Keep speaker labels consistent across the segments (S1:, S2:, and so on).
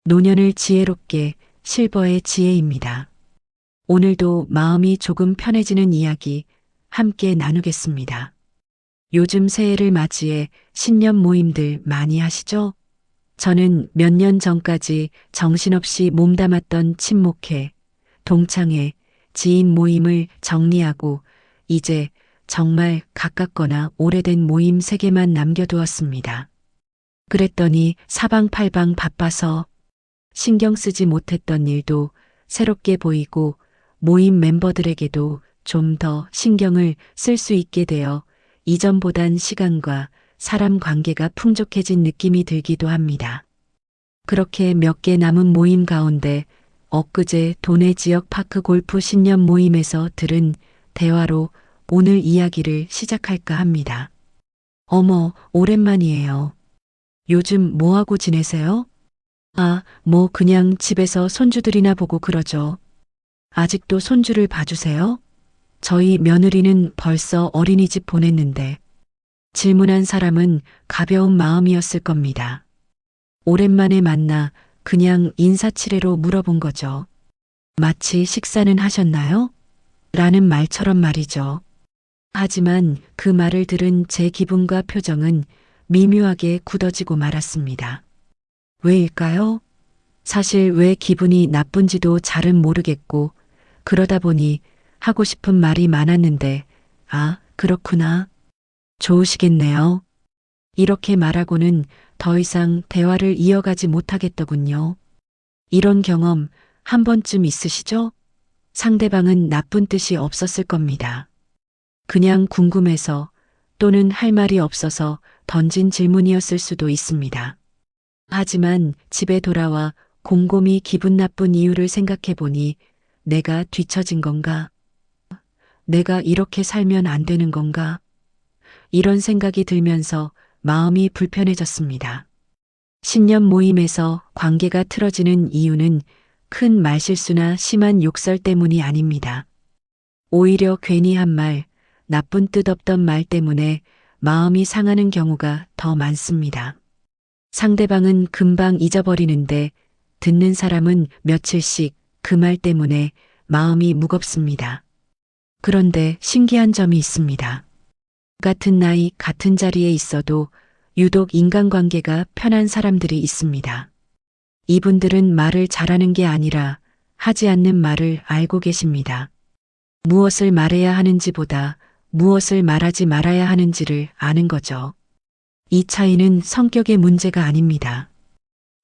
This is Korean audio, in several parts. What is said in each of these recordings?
S1: 노년을 지혜롭게 실버의 지혜입니다. 오늘도 마음이 조금 편해지는 이야기 함께 나누겠습니다. 요즘 새해를 맞이해 신년 모임들 많이 하시죠? 저는 몇 년 전까지 정신없이 몸담았던 친목회, 동창회, 지인 모임을 정리하고 이제 정말 가깝거나 오래된 모임 3개만 남겨두었습니다. 그랬더니 사방팔방 바빠서 신경 쓰지 못했던 일도 새롭게 보이고 모임 멤버들에게도 좀 더 신경을 쓸 수 있게 되어 이전보단 시간과 사람 관계가 풍족해진 느낌이 들기도 합니다. 그렇게 몇 개 남은 모임 가운데 엊그제 도내 지역 파크 골프 신년 모임에서 들은 대화로 오늘 이야기를 시작할까 합니다. 어머, 오랜만이에요. 요즘 뭐하고 지내세요? 뭐 그냥 집에서 손주들이나 보고 그러죠. 아직도 손주를 봐주세요? 저희 며느리는 벌써 어린이집 보냈는데. 질문한 사람은 가벼운 마음이었을 겁니다. 오랜만에 만나 그냥 인사치레로 물어본 거죠. 마치 식사는 하셨나요? 라는 말처럼 말이죠. 하지만 그 말을 들은 제 기분과 표정은 미묘하게 굳어지고 말았습니다. 왜일까요? 사실 왜 기분이 나쁜지도 잘은 모르겠고 그러다 보니 하고 싶은 말이 많았는데 그렇구나. 좋으시겠네요. 이렇게 말하고는 더 이상 대화를 이어가지 못하겠더군요. 이런 경험 한 번쯤 있으시죠? 상대방은 나쁜 뜻이 없었을 겁니다. 그냥 궁금해서 또는 할 말이 없어서 던진 질문이었을 수도 있습니다. 하지만 집에 돌아와 곰곰이 기분 나쁜 이유를 생각해 보니 내가 뒤처진 건가? 내가 이렇게 살면 안 되는 건가? 이런 생각이 들면서 마음이 불편해졌습니다. 신년 모임에서 관계가 틀어지는 이유는 큰 말실수나 심한 욕설 때문이 아닙니다. 오히려 괜히 한 말, 나쁜 뜻 없던 말 때문에 마음이 상하는 경우가 더 많습니다. 상대방은 금방 잊어버리는데 듣는 사람은 며칠씩 그 말 때문에 마음이 무겁습니다. 그런데 신기한 점이 있습니다. 같은 나이, 같은 자리에 있어도 유독 인간관계가 편한 사람들이 있습니다. 이분들은 말을 잘하는 게 아니라 하지 않는 말을 알고 계십니다. 무엇을 말해야 하는지보다 무엇을 말하지 말아야 하는지를 아는 거죠. 이 차이는 성격의 문제가 아닙니다.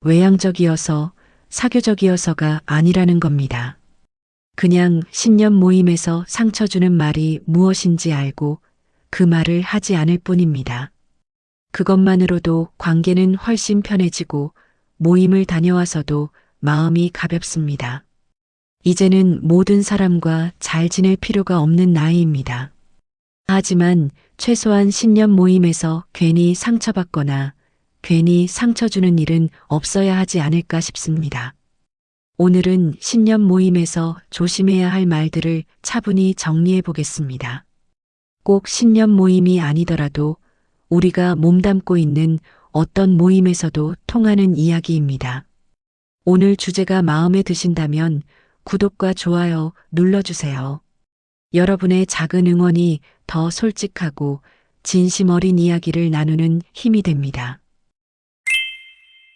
S1: 외향적이어서 사교적이어서가 아니라는 겁니다. 그냥 신년 모임에서 상처 주는 말이 무엇인지 알고 그 말을 하지 않을 뿐입니다. 그것만으로도 관계는 훨씬 편해지고 모임을 다녀와서도 마음이 가볍습니다. 이제는 모든 사람과 잘 지낼 필요가 없는 나이입니다. 하지만 최소한 신년 모임에서 괜히 상처받거나 괜히 상처 주는 일은 없어야 하지 않을까 싶습니다. 오늘은 신년 모임에서 조심해야 할 말들을 차분히 정리해 보겠습니다. 꼭 신년 모임이 아니더라도 우리가 몸담고 있는 어떤 모임에서도 통하는 이야기입니다. 오늘 주제가 마음에 드신다면 구독과 좋아요 눌러주세요. 여러분의 작은 응원이 더 솔직하고 진심 어린 이야기를 나누는 힘이 됩니다.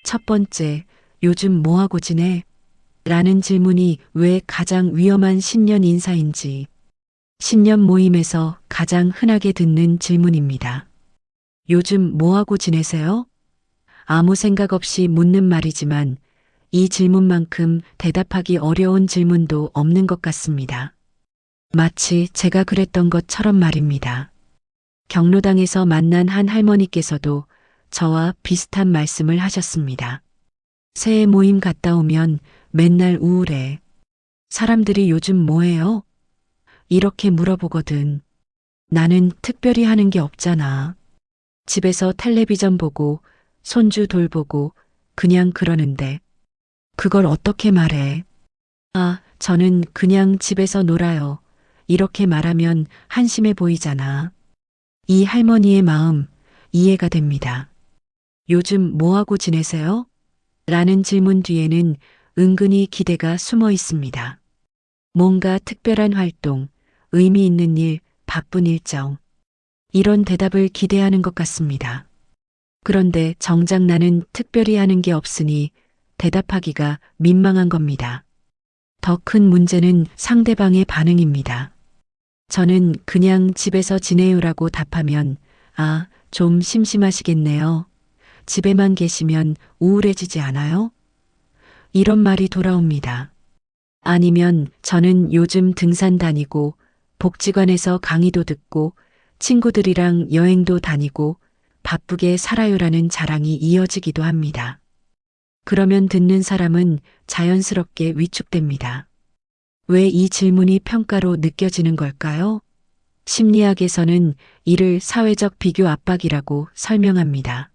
S1: 첫 번째, 요즘 뭐하고 지내? 라는 질문이 왜 가장 위험한 신년 인사인지 신년 모임에서 가장 흔하게 듣는 질문입니다. 요즘 뭐하고 지내세요? 아무 생각 없이 묻는 말이지만 이 질문만큼 대답하기 어려운 질문도 없는 것 같습니다. 마치 제가 그랬던 것처럼 말입니다. 경로당에서 만난 한 할머니께서도 저와 비슷한 말씀을 하셨습니다. 새해 모임 갔다 오면 맨날 우울해. 사람들이 요즘 뭐해요? 이렇게 물어보거든. 나는 특별히 하는 게 없잖아. 집에서 텔레비전 보고 손주 돌보고 그냥 그러는데 그걸 어떻게 말해? 저는 그냥 집에서 놀아요. 이렇게 말하면 한심해 보이잖아. 이 할머니의 마음 이해가 됩니다. 요즘 뭐하고 지내세요? 라는 질문 뒤에는 은근히 기대가 숨어 있습니다. 뭔가 특별한 활동, 의미 있는 일, 바쁜 일정. 이런 대답을 기대하는 것 같습니다. 그런데 정작 나는 특별히 하는 게 없으니 대답하기가 민망한 겁니다. 더 큰 문제는 상대방의 반응입니다. 저는 그냥 집에서 지내요라고 답하면 아, 좀 심심하시겠네요. 집에만 계시면 우울해지지 않아요? 이런 말이 돌아옵니다. 아니면 저는 요즘 등산 다니고 복지관에서 강의도 듣고 친구들이랑 여행도 다니고 바쁘게 살아요라는 자랑이 이어지기도 합니다. 그러면 듣는 사람은 자연스럽게 위축됩니다. 왜 이 질문이 평가로 느껴지는 걸까요? 심리학에서는 이를 사회적 비교 압박이라고 설명합니다.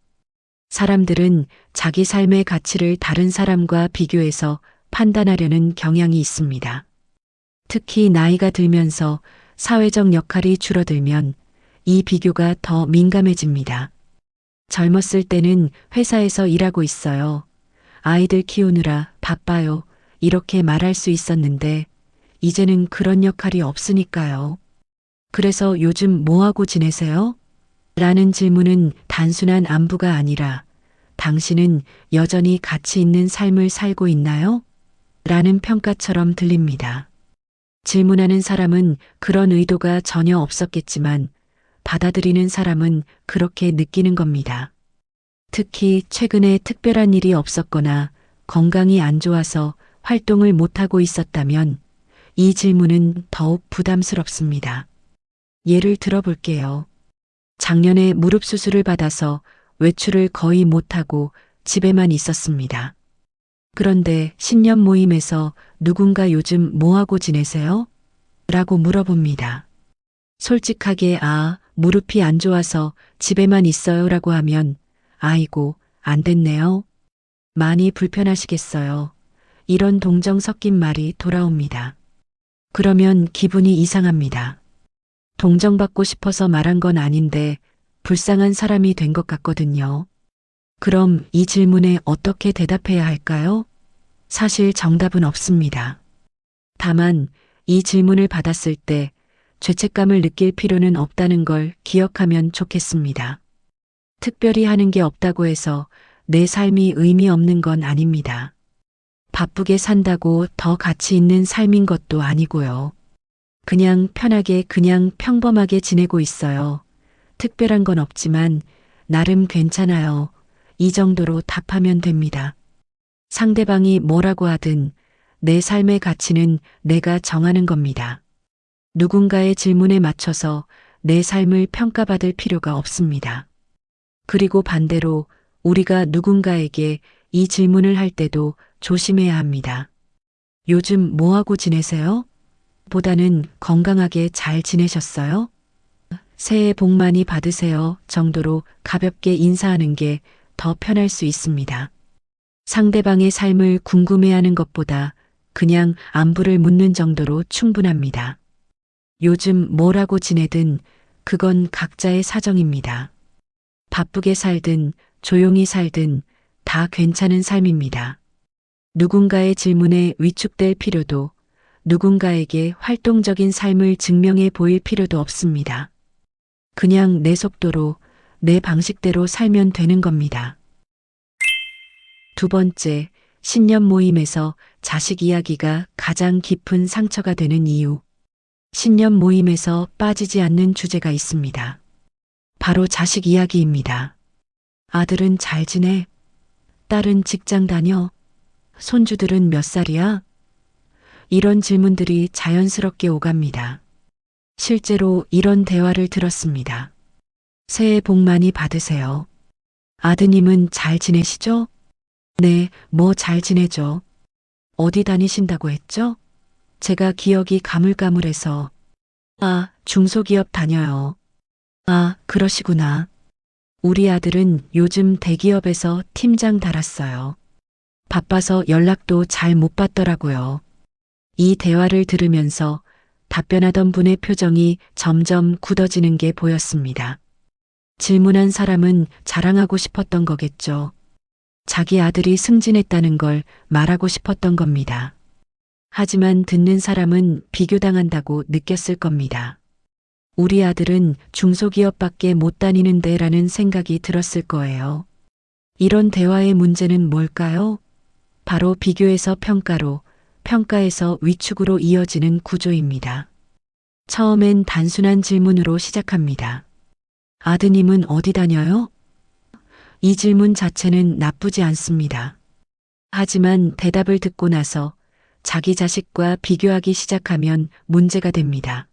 S1: 사람들은 자기 삶의 가치를 다른 사람과 비교해서 판단하려는 경향이 있습니다. 특히 나이가 들면서 사회적 역할이 줄어들면 이 비교가 더 민감해집니다. 젊었을 때는 회사에서 일하고 있어요. 아이들 키우느라 바빠요. 이렇게 말할 수 있었는데 이제는 그런 역할이 없으니까요. 그래서 요즘 뭐하고 지내세요? 라는 질문은 단순한 안부가 아니라 당신은 여전히 가치 있는 삶을 살고 있나요? 라는 평가처럼 들립니다. 질문하는 사람은 그런 의도가 전혀 없었겠지만 받아들이는 사람은 그렇게 느끼는 겁니다. 특히 최근에 특별한 일이 없었거나 건강이 안 좋아서 활동을 못하고 있었다면 이 질문은 더욱 부담스럽습니다. 예를 들어볼게요. 작년에 무릎 수술을 받아서 외출을 거의 못하고 집에만 있었습니다. 그런데 신년 모임에서 누군가 요즘 뭐하고 지내세요? 라고 물어봅니다. 솔직하게 무릎이 안 좋아서 집에만 있어요 라고 하면 아이고, 안 됐네요. 많이 불편하시겠어요. 이런 동정 섞인 말이 돌아옵니다. 그러면 기분이 이상합니다. 동정받고 싶어서 말한 건 아닌데 불쌍한 사람이 된 것 같거든요. 그럼 이 질문에 어떻게 대답해야 할까요? 사실 정답은 없습니다. 다만 이 질문을 받았을 때 죄책감을 느낄 필요는 없다는 걸 기억하면 좋겠습니다. 특별히 하는 게 없다고 해서 내 삶이 의미 없는 건 아닙니다. 바쁘게 산다고 더 가치 있는 삶인 것도 아니고요. 그냥 편하게 그냥 평범하게 지내고 있어요. 특별한 건 없지만 나름 괜찮아요. 이 정도로 답하면 됩니다. 상대방이 뭐라고 하든 내 삶의 가치는 내가 정하는 겁니다. 누군가의 질문에 맞춰서 내 삶을 평가받을 필요가 없습니다. 그리고 반대로 우리가 누군가에게 이 질문을 할 때도 조심해야 합니다. 요즘 뭐하고 지내세요? 보다는 건강하게 잘 지내셨어요? 새해 복 많이 받으세요 정도로 가볍게 인사하는 게 더 편할 수 있습니다. 상대방의 삶을 궁금해하는 것보다 그냥 안부를 묻는 정도로 충분합니다. 요즘 뭐라고 지내든 그건 각자의 사정입니다. 바쁘게 살든 조용히 살든 다 괜찮은 삶입니다. 누군가의 질문에 위축될 필요도 누군가에게 활동적인 삶을 증명해 보일 필요도 없습니다. 그냥 내 속도로 내 방식대로 살면 되는 겁니다. 두 번째, 신년 모임에서 자식 이야기가 가장 깊은 상처가 되는 이유. 신년 모임에서 빠지지 않는 주제가 있습니다. 바로 자식 이야기입니다. 아들은 잘 지내? 딸은 직장 다녀? 손주들은 몇 살이야? 이런 질문들이 자연스럽게 오갑니다. 실제로 이런 대화를 들었습니다. 새해 복 많이 받으세요. 아드님은 잘 지내시죠? 네, 뭐 잘 지내죠. 어디 다니신다고 했죠? 제가 기억이 가물가물해서. 중소기업 다녀요. 그러시구나. 우리 아들은 요즘 대기업에서 팀장 달았어요. 바빠서 연락도 잘 못 받더라고요. 이 대화를 들으면서 답변하던 분의 표정이 점점 굳어지는 게 보였습니다. 질문한 사람은 자랑하고 싶었던 거겠죠. 자기 아들이 승진했다는 걸 말하고 싶었던 겁니다. 하지만 듣는 사람은 비교당한다고 느꼈을 겁니다. 우리 아들은 중소기업밖에 못 다니는데 라는 생각이 들었을 거예요. 이런 대화의 문제는 뭘까요? 바로 비교에서 평가로, 평가에서 위축으로 이어지는 구조입니다. 처음엔 단순한 질문으로 시작합니다. 아드님은 어디 다녀요? 이 질문 자체는 나쁘지 않습니다. 하지만 대답을 듣고 나서 자기 자식과 비교하기 시작하면 문제가 됩니다.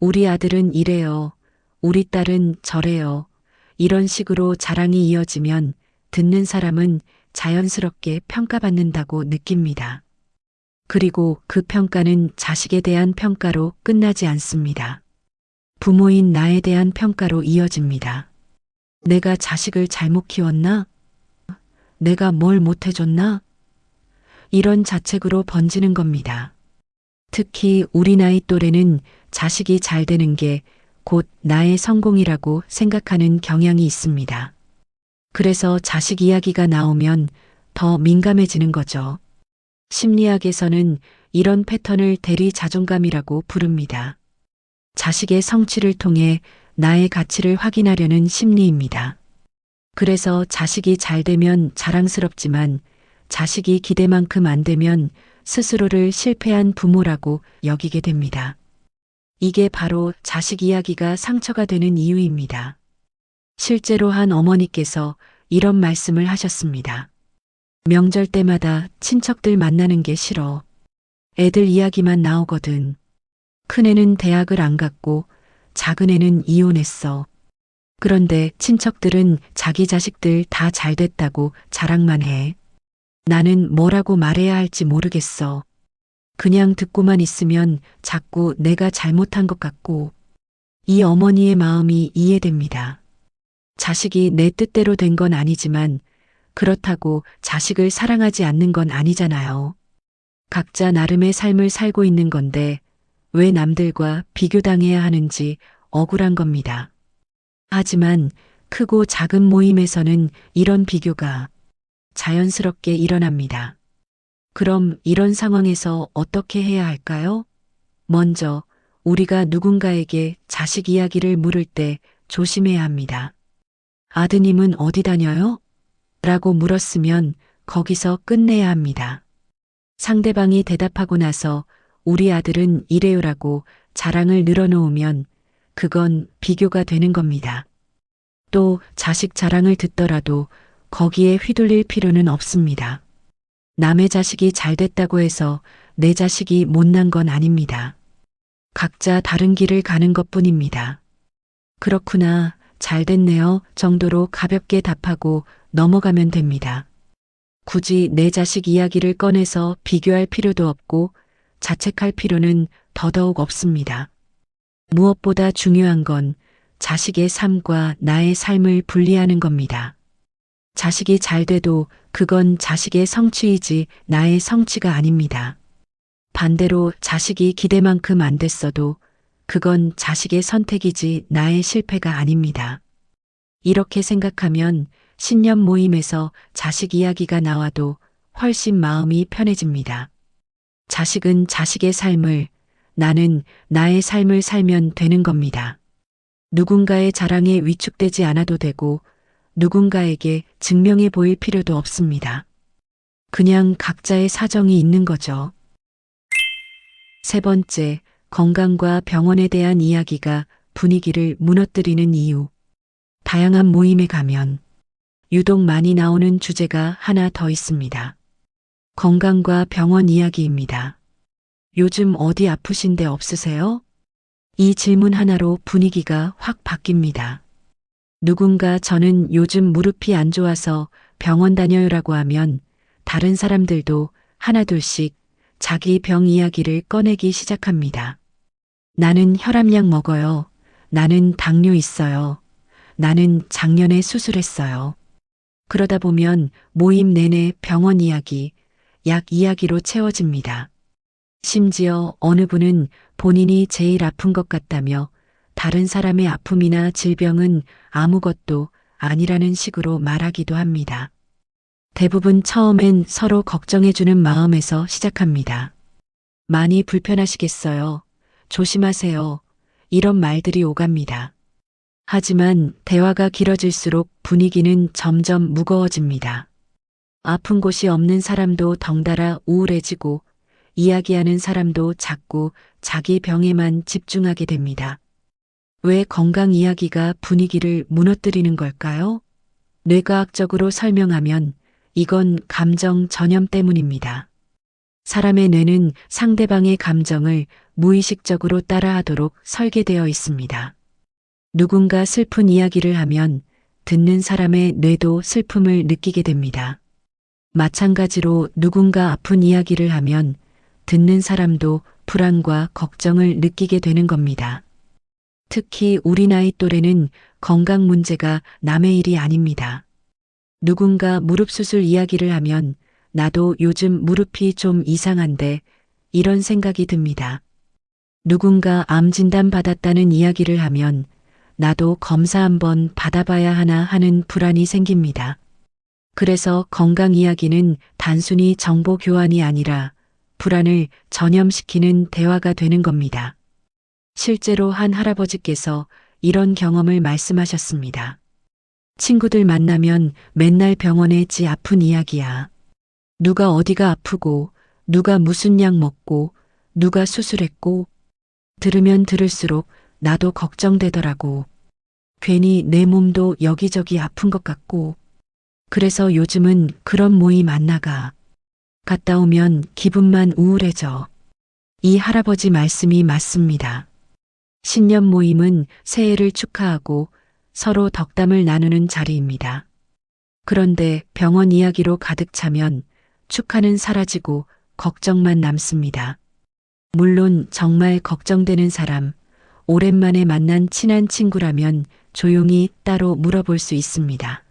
S1: 우리 아들은 이래요. 우리 딸은 저래요. 이런 식으로 자랑이 이어지면 듣는 사람은 자연스럽게 평가받는다고 느낍니다. 그리고 그 평가는 자식에 대한 평가로 끝나지 않습니다. 부모인 나에 대한 평가로 이어집니다. 내가 자식을 잘못 키웠나? 내가 뭘 못해줬나? 이런 자책으로 번지는 겁니다. 특히 우리 나이 또래는 자식이 잘 되는 게 곧 나의 성공이라고 생각하는 경향이 있습니다. 그래서 자식 이야기가 나오면 더 민감해지는 거죠. 심리학에서는 이런 패턴을 대리 자존감이라고 부릅니다. 자식의 성취를 통해 나의 가치를 확인하려는 심리입니다. 그래서 자식이 잘 되면 자랑스럽지만 자식이 기대만큼 안 되면 스스로를 실패한 부모라고 여기게 됩니다. 이게 바로 자식 이야기가 상처가 되는 이유입니다. 실제로 한 어머니께서 이런 말씀을 하셨습니다. 명절 때마다 친척들 만나는 게 싫어. 애들 이야기만 나오거든. 큰애는 대학을 안 갔고 작은애는 이혼했어. 그런데 친척들은 자기 자식들 다 잘 됐다고 자랑만 해. 나는 뭐라고 말해야 할지 모르겠어. 그냥 듣고만 있으면 자꾸 내가 잘못한 것 같고. 이 어머니의 마음이 이해됩니다. 자식이 내 뜻대로 된 건 아니지만 그렇다고 자식을 사랑하지 않는 건 아니잖아요. 각자 나름의 삶을 살고 있는 건데 왜 남들과 비교당해야 하는지 억울한 겁니다. 하지만 크고 작은 모임에서는 이런 비교가 자연스럽게 일어납니다. 그럼 이런 상황에서 어떻게 해야 할까요? 먼저 우리가 누군가에게 자식 이야기를 물을 때 조심해야 합니다. 아드님은 어디 다녀요? 라고 물었으면 거기서 끝내야 합니다. 상대방이 대답하고 나서 우리 아들은 이래요라고 자랑을 늘어놓으면 그건 비교가 되는 겁니다. 또 자식 자랑을 듣더라도 거기에 휘둘릴 필요는 없습니다. 남의 자식이 잘 됐다고 해서 내 자식이 못난 건 아닙니다. 각자 다른 길을 가는 것뿐입니다. 그렇구나, 잘 됐네요 정도로 가볍게 답하고 넘어가면 됩니다. 굳이 내 자식 이야기를 꺼내서 비교할 필요도 없고 자책할 필요는 더더욱 없습니다. 무엇보다 중요한 건 자식의 삶과 나의 삶을 분리하는 겁니다. 자식이 잘 돼도 그건 자식의 성취이지 나의 성취가 아닙니다. 반대로 자식이 기대만큼 안 됐어도 그건 자식의 선택이지 나의 실패가 아닙니다. 이렇게 생각하면 신년 모임에서 자식 이야기가 나와도 훨씬 마음이 편해집니다. 자식은 자식의 삶을, 나는 나의 삶을 살면 되는 겁니다. 누군가의 자랑에 위축되지 않아도 되고 누군가에게 증명해 보일 필요도 없습니다. 그냥 각자의 사정이 있는 거죠. 세 번째, 건강과 병원에 대한 이야기가 분위기를 무너뜨리는 이유. 다양한 모임에 가면 유독 많이 나오는 주제가 하나 더 있습니다. 건강과 병원 이야기입니다. 요즘 어디 아프신 데 없으세요? 이 질문 하나로 분위기가 확 바뀝니다. 누군가 저는 요즘 무릎이 안 좋아서 병원 다녀요라고 하면 다른 사람들도 하나둘씩 자기 병 이야기를 꺼내기 시작합니다. 나는 혈압약 먹어요. 나는 당뇨 있어요. 나는 작년에 수술했어요. 그러다 보면 모임 내내 병원 이야기, 약 이야기로 채워집니다. 심지어 어느 분은 본인이 제일 아픈 것 같다며 다른 사람의 아픔이나 질병은 아무것도 아니라는 식으로 말하기도 합니다. 대부분 처음엔 서로 걱정해주는 마음에서 시작합니다. 많이 불편하시겠어요. 조심하세요. 이런 말들이 오갑니다. 하지만 대화가 길어질수록 분위기는 점점 무거워집니다. 아픈 곳이 없는 사람도 덩달아 우울해지고 이야기하는 사람도 자꾸 자기 병에만 집중하게 됩니다. 왜 건강 이야기가 분위기를 무너뜨리는 걸까요? 뇌과학적으로 설명하면 이건 감정 전염 때문입니다. 사람의 뇌는 상대방의 감정을 무의식적으로 따라하도록 설계되어 있습니다. 누군가 슬픈 이야기를 하면 듣는 사람의 뇌도 슬픔을 느끼게 됩니다. 마찬가지로 누군가 아픈 이야기를 하면 듣는 사람도 불안과 걱정을 느끼게 되는 겁니다. 특히 우리 나이 또래는 건강 문제가 남의 일이 아닙니다. 누군가 무릎 수술 이야기를 하면 나도 요즘 무릎이 좀 이상한데 이런 생각이 듭니다. 누군가 암 진단 받았다는 이야기를 하면 나도 검사 한번 받아봐야 하나 하는 불안이 생깁니다. 그래서 건강 이야기는 단순히 정보 교환이 아니라 불안을 전염시키는 대화가 되는 겁니다. 실제로 한 할아버지께서 이런 경험을 말씀하셨습니다. 친구들 만나면 맨날 병원에 지 아픈 이야기야. 누가 어디가 아프고, 누가 무슨 약 먹고, 누가 수술했고, 들으면 들을수록 나도 걱정되더라고. 괜히 내 몸도 여기저기 아픈 것 같고, 그래서 요즘은 그런 모임 안 나가. 갔다 오면 기분만 우울해져. 이 할아버지 말씀이 맞습니다. 신년 모임은 새해를 축하하고 서로 덕담을 나누는 자리입니다. 그런데 병원 이야기로 가득 차면 축하는 사라지고 걱정만 남습니다. 물론 정말 걱정되는 사람, 오랜만에 만난 친한 친구라면 조용히 따로 물어볼 수 있습니다.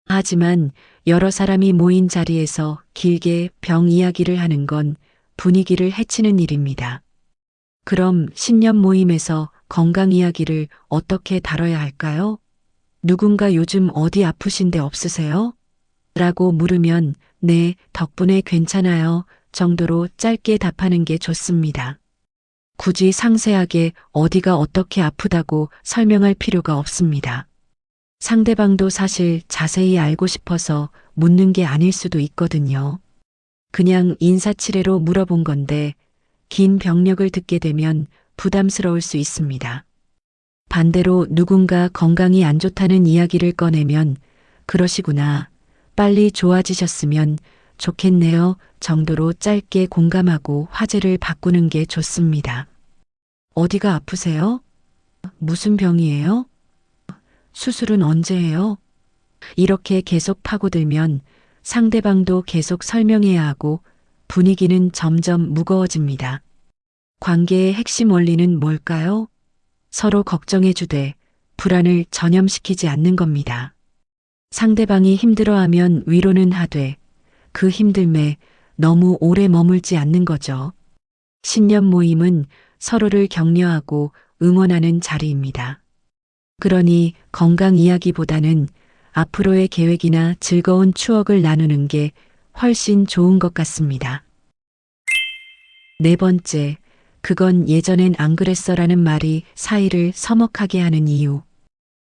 S1: 하지만 여러 사람이 모인 자리에서 길게 병 이야기를 하는 건 분위기를 해치는 일입니다. 그럼 신년 모임에서 건강 이야기를 어떻게 다뤄야 할까요? 누군가 요즘 어디 아프신 데 없으세요? 라고 물으면 네, 덕분에 괜찮아요 정도로 짧게 답하는 게 좋습니다. 굳이 상세하게 어디가 어떻게 아프다고 설명할 필요가 없습니다. 상대방도 사실 자세히 알고 싶어서 묻는 게 아닐 수도 있거든요. 그냥 인사치레로 물어본 건데 긴 병력을 듣게 되면 부담스러울 수 있습니다. 반대로 누군가 건강이 안 좋다는 이야기를 꺼내면 그러시구나, 빨리 좋아지셨으면 좋겠네요 정도로 짧게 공감하고 화제를 바꾸는 게 좋습니다. 어디가 아프세요? 무슨 병이에요? 수술은 언제 해요? 이렇게 계속 파고들면 상대방도 계속 설명해야 하고 분위기는 점점 무거워집니다. 관계의 핵심 원리는 뭘까요? 서로 걱정해주되 불안을 전염시키지 않는 겁니다. 상대방이 힘들어하면 위로는 하되 그 힘듦에 너무 오래 머물지 않는 거죠. 신년 모임은 서로를 격려하고 응원하는 자리입니다. 그러니 건강 이야기보다는 앞으로의 계획이나 즐거운 추억을 나누는 게 훨씬 좋은 것 같습니다. 네 번째, 그건 예전엔 안 그랬어라는 말이 사이를 서먹하게 하는 이유.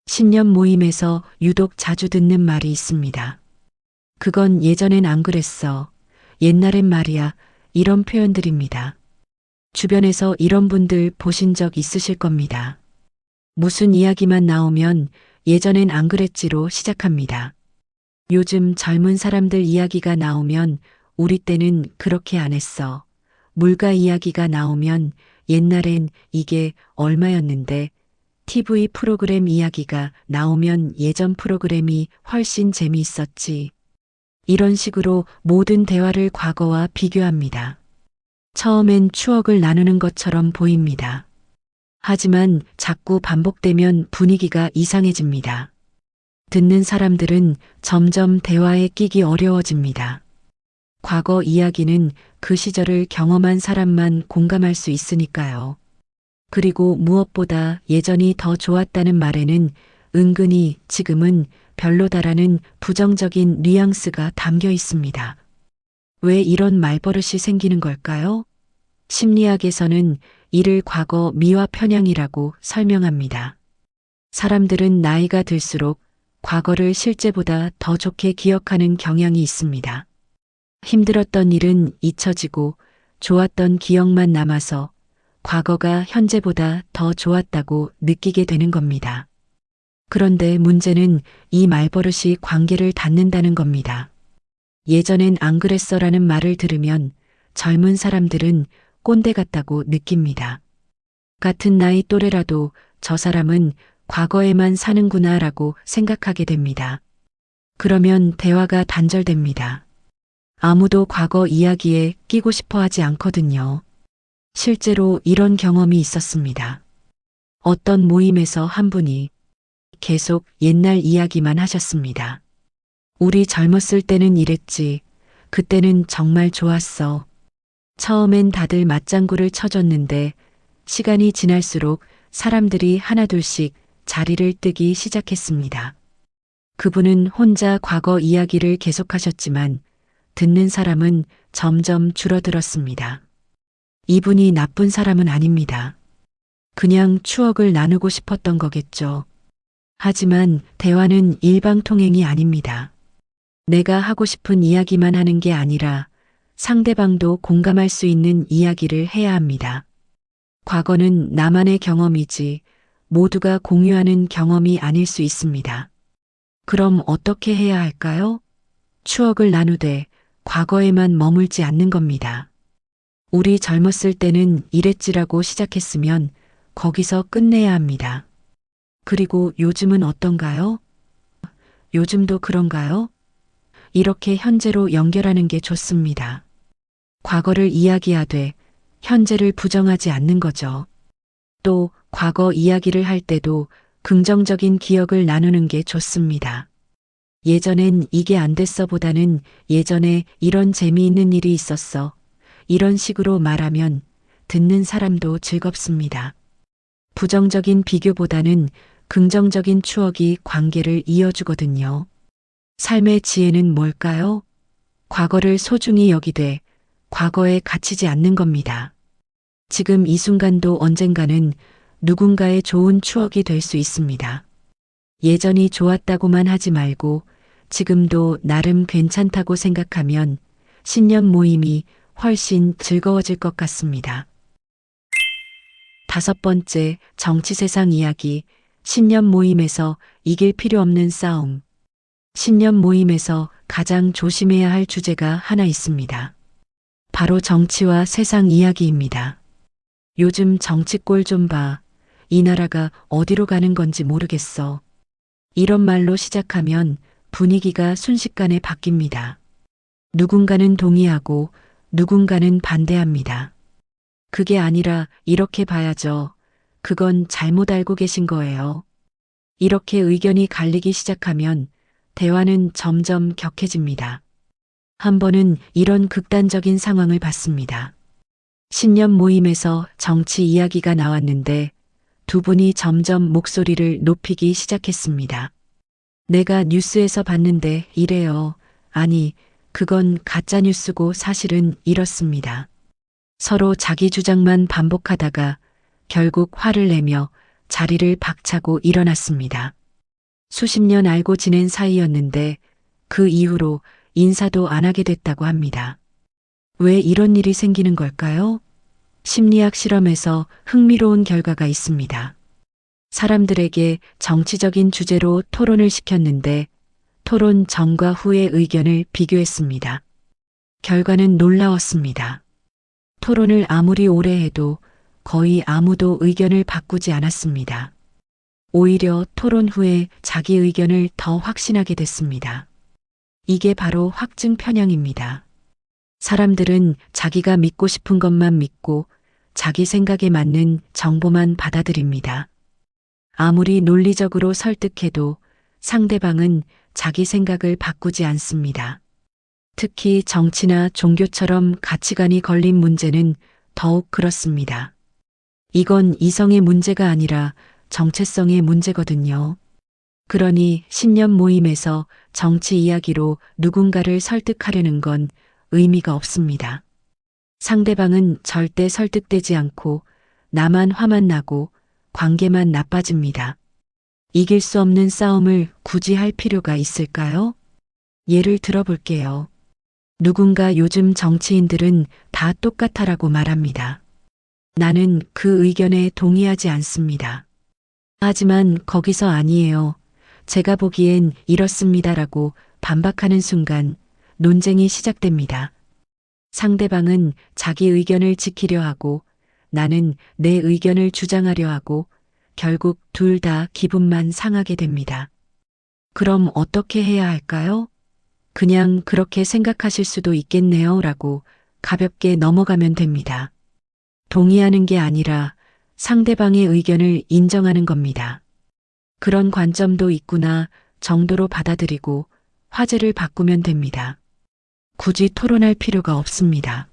S1: 신년 모임에서 유독 자주 듣는 말이 있습니다. 그건 예전엔 안 그랬어. 옛날엔 말이야. 이런 표현들입니다. 주변에서 이런 분들 보신 적 있으실 겁니다. 무슨 이야기만 나오면 예전엔 안 그랬지로 시작합니다. 요즘 젊은 사람들 이야기가 나오면 우리 때는 그렇게 안 했어. 물가 이야기가 나오면 옛날엔 이게 얼마였는데, TV 프로그램 이야기가 나오면 예전 프로그램이 훨씬 재미있었지. 이런 식으로 모든 대화를 과거와 비교합니다. 처음엔 추억을 나누는 것처럼 보입니다. 하지만 자꾸 반복되면 분위기가 이상해집니다. 듣는 사람들은 점점 대화에 끼기 어려워집니다. 과거 이야기는 그 시절을 경험한 사람만 공감할 수 있으니까요. 그리고 무엇보다 예전이 더 좋았다는 말에는 은근히 지금은 별로다라는 부정적인 뉘앙스가 담겨 있습니다. 왜 이런 말버릇이 생기는 걸까요? 심리학에서는 이를 과거 미화 편향이라고 설명합니다. 사람들은 나이가 들수록 과거를 실제보다 더 좋게 기억하는 경향이 있습니다. 힘들었던 일은 잊혀지고 좋았던 기억만 남아서 과거가 현재보다 더 좋았다고 느끼게 되는 겁니다. 그런데 문제는 이 말버릇이 관계를 닫는다는 겁니다. 예전엔 안 그랬어라는 말을 들으면 젊은 사람들은 꼰대 같다고 느낍니다. 같은 나이 또래라도 저 사람은 과거에만 사는구나라고 생각하게 됩니다. 그러면 대화가 단절됩니다. 아무도 과거 이야기에 끼고 싶어 하지 않거든요. 실제로 이런 경험이 있었습니다. 어떤 모임에서 한 분이 계속 옛날 이야기만 하셨습니다. 우리 젊었을 때는 이랬지. 그때는 정말 좋았어. 처음엔 다들 맞장구를 쳐줬는데 시간이 지날수록 사람들이 하나둘씩 자리를 뜨기 시작했습니다. 그분은 혼자 과거 이야기를 계속하셨지만 듣는 사람은 점점 줄어들었습니다. 이분이 나쁜 사람은 아닙니다. 그냥 추억을 나누고 싶었던 거겠죠. 하지만 대화는 일방통행이 아닙니다. 내가 하고 싶은 이야기만 하는 게 아니라 상대방도 공감할 수 있는 이야기를 해야 합니다. 과거는 나만의 경험이지 모두가 공유하는 경험이 아닐 수 있습니다. 그럼 어떻게 해야 할까요? 추억을 나누되 과거에만 머물지 않는 겁니다. 우리 젊었을 때는 이랬지라고 시작했으면 거기서 끝내야 합니다. 그리고 요즘은 어떤가요? 요즘도 그런가요? 이렇게 현재로 연결하는 게 좋습니다. 과거를 이야기하되 현재를 부정하지 않는 거죠. 또 과거 이야기를 할 때도 긍정적인 기억을 나누는 게 좋습니다. 예전엔 이게 안 됐어 보다는 예전에 이런 재미있는 일이 있었어. 이런 식으로 말하면 듣는 사람도 즐겁습니다. 부정적인 비교보다는 긍정적인 추억이 관계를 이어주거든요. 삶의 지혜는 뭘까요? 과거를 소중히 여기되 과거에 갇히지 않는 겁니다. 지금 이 순간도 언젠가는 누군가의 좋은 추억이 될 수 있습니다. 예전이 좋았다고만 하지 말고 지금도 나름 괜찮다고 생각하면 신년 모임이 훨씬 즐거워질 것 같습니다. 5번째, 정치 세상 이야기. 신년 모임에서 이길 필요 없는 싸움. 신년 모임에서 가장 조심해야 할 주제가 하나 있습니다. 바로 정치와 세상 이야기입니다. 요즘 정치 꼴 좀 봐. 이 나라가 어디로 가는 건지 모르겠어. 이런 말로 시작하면 분위기가 순식간에 바뀝니다. 누군가는 동의하고 누군가는 반대합니다. 그게 아니라 이렇게 봐야죠. 그건 잘못 알고 계신 거예요. 이렇게 의견이 갈리기 시작하면 대화는 점점 격해집니다. 한 번은 이런 극단적인 상황을 봤습니다. 신년 모임에서 정치 이야기가 나왔는데 두 분이 점점 목소리를 높이기 시작했습니다. 내가 뉴스에서 봤는데 이래요. 아니, 그건 가짜뉴스고 사실은 이렇습니다. 서로 자기 주장만 반복하다가 결국 화를 내며 자리를 박차고 일어났습니다. 수십 년 알고 지낸 사이였는데 그 이후로 인사도 안 하게 됐다고 합니다. 왜 이런 일이 생기는 걸까요? 심리학 실험에서 흥미로운 결과가 있습니다. 사람들에게 정치적인 주제로 토론을 시켰는데 토론 전과 후의 의견을 비교했습니다. 결과는 놀라웠습니다. 토론을 아무리 오래 해도 거의 아무도 의견을 바꾸지 않았습니다. 오히려 토론 후에 자기 의견을 더 확신하게 됐습니다. 이게 바로 확증 편향입니다. 사람들은 자기가 믿고 싶은 것만 믿고 자기 생각에 맞는 정보만 받아들입니다. 아무리 논리적으로 설득해도 상대방은 자기 생각을 바꾸지 않습니다. 특히 정치나 종교처럼 가치관이 걸린 문제는 더욱 그렇습니다. 이건 이성의 문제가 아니라 정체성의 문제거든요. 그러니 신년 모임에서 정치 이야기로 누군가를 설득하려는 건 의미가 없습니다. 상대방은 절대 설득되지 않고 나만 화만 나고 관계만 나빠집니다. 이길 수 없는 싸움을 굳이 할 필요가 있을까요? 예를 들어볼게요. 누군가 요즘 정치인들은 다 똑같아라고 말합니다. 나는 그 의견에 동의하지 않습니다. 하지만 거기서 아니에요. 제가 보기엔 이렇습니다라고 반박하는 순간 논쟁이 시작됩니다. 상대방은 자기 의견을 지키려 하고 나는 내 의견을 주장하려 하고 결국 둘 다 기분만 상하게 됩니다. 그럼 어떻게 해야 할까요? 그냥 그렇게 생각하실 수도 있겠네요 라고 가볍게 넘어가면 됩니다. 동의하는 게 아니라 상대방의 의견을 인정하는 겁니다. 그런 관점도 있구나 정도로 받아들이고 화제를 바꾸면 됩니다. 굳이 토론할 필요가 없습니다.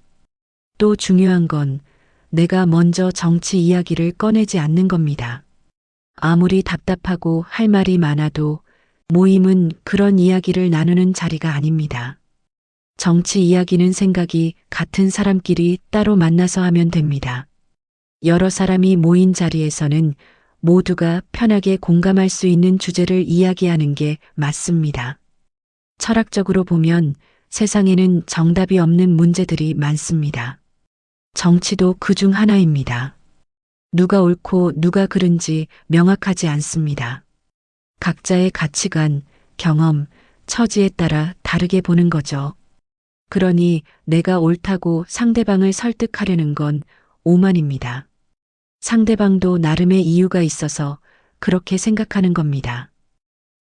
S1: 또 중요한 건 내가 먼저 정치 이야기를 꺼내지 않는 겁니다. 아무리 답답하고 할 말이 많아도 모임은 그런 이야기를 나누는 자리가 아닙니다. 정치 이야기는 생각이 같은 사람끼리 따로 만나서 하면 됩니다. 여러 사람이 모인 자리에서는 모두가 편하게 공감할 수 있는 주제를 이야기하는 게 맞습니다. 철학적으로 보면 세상에는 정답이 없는 문제들이 많습니다. 정치도 그중 하나입니다. 누가 옳고 누가 그른지 명확하지 않습니다. 각자의 가치관, 경험, 처지에 따라 다르게 보는 거죠. 그러니 내가 옳다고 상대방을 설득하려는 건 오만입니다. 상대방도 나름의 이유가 있어서 그렇게 생각하는 겁니다.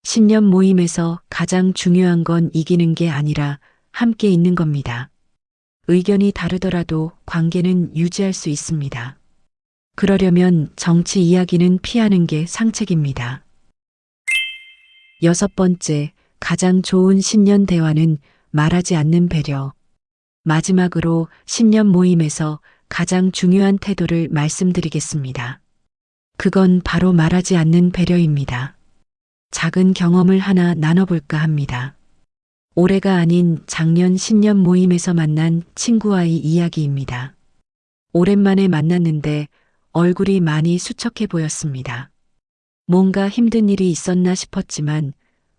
S1: 신년 모임에서 가장 중요한 건 이기는 게 아니라 함께 있는 겁니다. 의견이 다르더라도 관계는 유지할 수 있습니다. 그러려면 정치 이야기는 피하는 게 상책입니다. 6번째, 가장 좋은 신년 대화는 말하지 않는 배려. 마지막으로 신년 모임에서 가장 중요한 태도를 말씀드리겠습니다. 그건 바로 말하지 않는 배려입니다. 작은 경험을 하나 나눠볼까 합니다. 올해가 아닌 작년 신년 모임에서 만난 친구와의 이야기입니다. 오랜만에 만났는데 얼굴이 많이 수척해 보였습니다. 뭔가 힘든 일이 있었나 싶었지만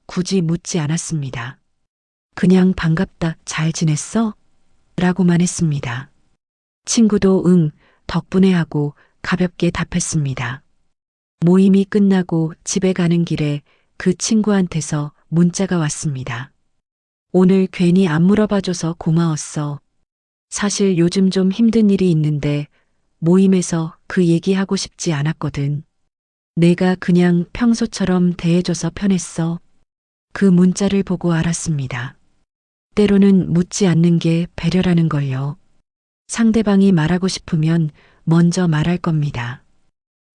S1: 굳이 묻지 않았습니다. 그냥 반갑다, 잘 지냈어? 라고만 했습니다. 친구도 응, 덕분에 하고 가볍게 답했습니다. 모임이 끝나고 집에 가는 길에 그 친구한테서 문자가 왔습니다. 오늘 괜히 안 물어봐줘서 고마웠어. 사실 요즘 좀 힘든 일이 있는데 모임에서 그 얘기하고 싶지 않았거든. 내가 그냥 평소처럼 대해줘서 편했어. 그 문자를 보고 알았습니다. 때로는 묻지 않는 게 배려라는 걸요. 상대방이 말하고 싶으면 먼저 말할 겁니다.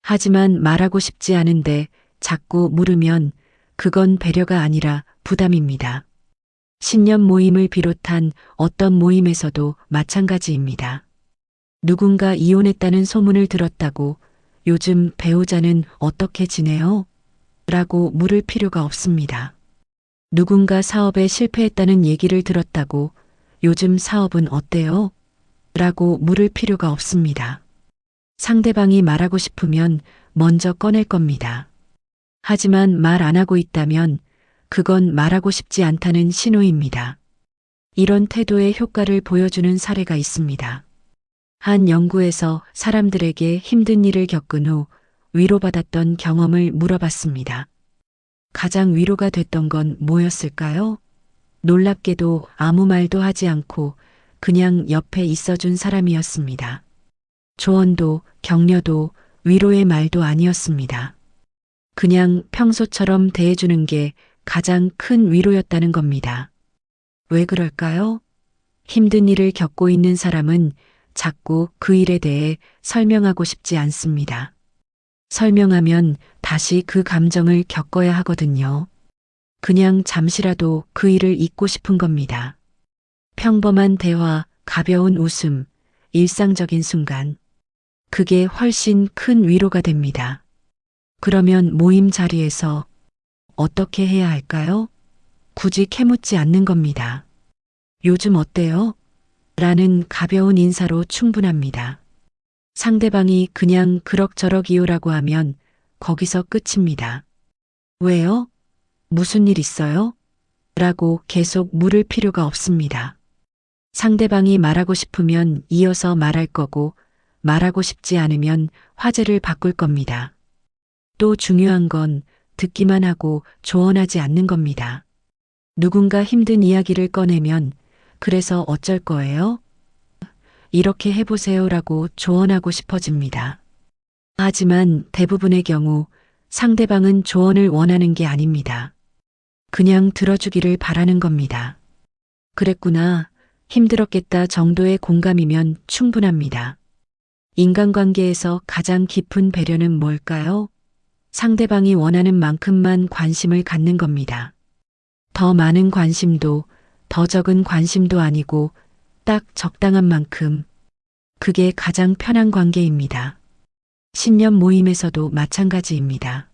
S1: 하지만 말하고 싶지 않은데 자꾸 물으면 그건 배려가 아니라 부담입니다. 신년 모임을 비롯한 어떤 모임에서도 마찬가지입니다. 누군가 이혼했다는 소문을 들었다고 요즘 배우자는 어떻게 지내요? 라고 물을 필요가 없습니다. 누군가 사업에 실패했다는 얘기를 들었다고 요즘 사업은 어때요? 라고 물을 필요가 없습니다. 상대방이 말하고 싶으면 먼저 꺼낼 겁니다. 하지만 말 안 하고 있다면 그건 말하고 싶지 않다는 신호입니다. 이런 태도의 효과를 보여주는 사례가 있습니다. 한 연구에서 사람들에게 힘든 일을 겪은 후 위로받았던 경험을 물어봤습니다. 가장 위로가 됐던 건 뭐였을까요? 놀랍게도 아무 말도 하지 않고 그냥 옆에 있어준 사람이었습니다. 조언도 격려도 위로의 말도 아니었습니다. 그냥 평소처럼 대해주는 게 가장 큰 위로였다는 겁니다. 왜 그럴까요? 힘든 일을 겪고 있는 사람은 자꾸 그 일에 대해 설명하고 싶지 않습니다. 설명하면 다시 그 감정을 겪어야 하거든요. 그냥 잠시라도 그 일을 잊고 싶은 겁니다. 평범한 대화, 가벼운 웃음, 일상적인 순간. 그게 훨씬 큰 위로가 됩니다. 그러면 모임 자리에서 어떻게 해야 할까요? 굳이 캐묻지 않는 겁니다. 요즘 어때요? 라는 가벼운 인사로 충분합니다. 상대방이 그냥 그럭저럭이요라고 하면 거기서 끝입니다. 왜요? 무슨 일 있어요? 라고 계속 물을 필요가 없습니다. 상대방이 말하고 싶으면 이어서 말할 거고 말하고 싶지 않으면 화제를 바꿀 겁니다. 또 중요한 건 듣기만 하고 조언하지 않는 겁니다. 누군가 힘든 이야기를 꺼내면 그래서 어쩔 거예요? 이렇게 해보세요라고 조언하고 싶어집니다. 하지만 대부분의 경우 상대방은 조언을 원하는 게 아닙니다. 그냥 들어주기를 바라는 겁니다. 그랬구나, 힘들었겠다 정도의 공감이면 충분합니다. 인간관계에서 가장 깊은 배려는 뭘까요? 상대방이 원하는 만큼만 관심을 갖는 겁니다. 더 많은 관심도, 더 적은 관심도 아니고 딱 적당한 만큼. 그게 가장 편한 관계입니다. 신년 모임에서도 마찬가지입니다.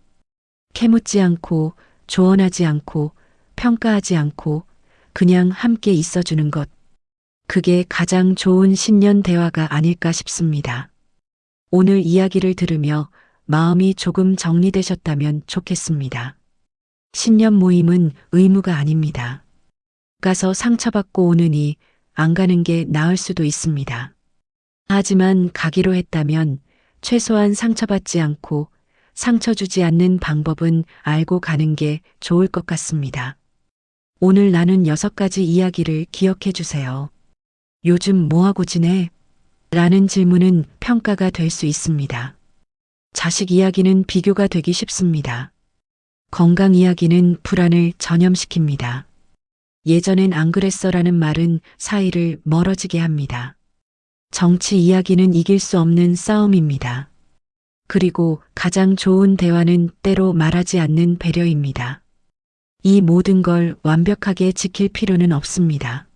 S1: 캐묻지 않고, 조언하지 않고, 평가하지 않고, 그냥 함께 있어주는 것. 그게 가장 좋은 신년 대화가 아닐까 싶습니다. 오늘 이야기를 들으며 마음이 조금 정리되셨다면 좋겠습니다. 신년 모임은 의무가 아닙니다. 가서 상처받고 오느니 안 가는 게 나을 수도 있습니다. 하지만 가기로 했다면 최소한 상처받지 않고 상처 주지 않는 방법은 알고 가는 게 좋을 것 같습니다. 오늘 나눈 6가지 이야기를 기억해 주세요. 요즘 뭐하고 지내? 라는 질문은 평가가 될 수 있습니다. 자식 이야기는 비교가 되기 쉽습니다. 건강 이야기는 불안을 전염시킵니다. 예전엔 안 그랬어라는 말은 사이를 멀어지게 합니다. 정치 이야기는 이길 수 없는 싸움입니다. 그리고 가장 좋은 대화는 때로 말하지 않는 배려입니다. 이 모든 걸 완벽하게 지킬 필요는 없습니다.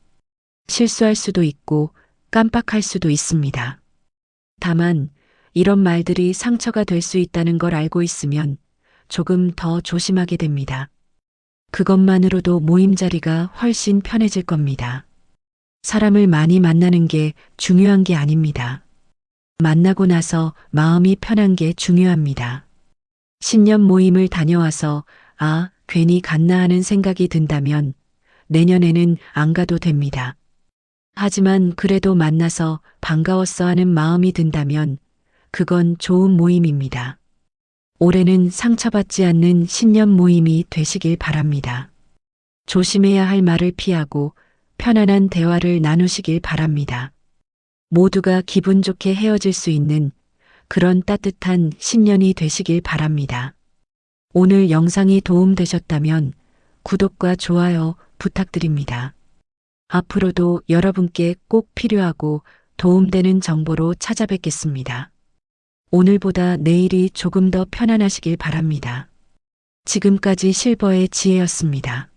S1: 실수할 수도 있고 깜빡할 수도 있습니다. 다만 이런 말들이 상처가 될 수 있다는 걸 알고 있으면 조금 더 조심하게 됩니다. 그것만으로도 모임 자리가 훨씬 편해질 겁니다. 사람을 많이 만나는 게 중요한 게 아닙니다. 만나고 나서 마음이 편한 게 중요합니다. 신년 모임을 다녀와서 괜히 갔나 하는 생각이 든다면 내년에는 안 가도 됩니다. 하지만 그래도 만나서 반가웠어 하는 마음이 든다면 그건 좋은 모임입니다. 올해는 상처받지 않는 신년 모임이 되시길 바랍니다. 조심해야 할 말을 피하고 편안한 대화를 나누시길 바랍니다. 모두가 기분 좋게 헤어질 수 있는 그런 따뜻한 신년이 되시길 바랍니다. 오늘 영상이 도움되셨다면 구독과 좋아요 부탁드립니다. 앞으로도 여러분께 꼭 필요하고 도움되는 정보로 찾아뵙겠습니다. 오늘보다 내일이 조금 더 편안하시길 바랍니다. 지금까지 실버의 지혜였습니다.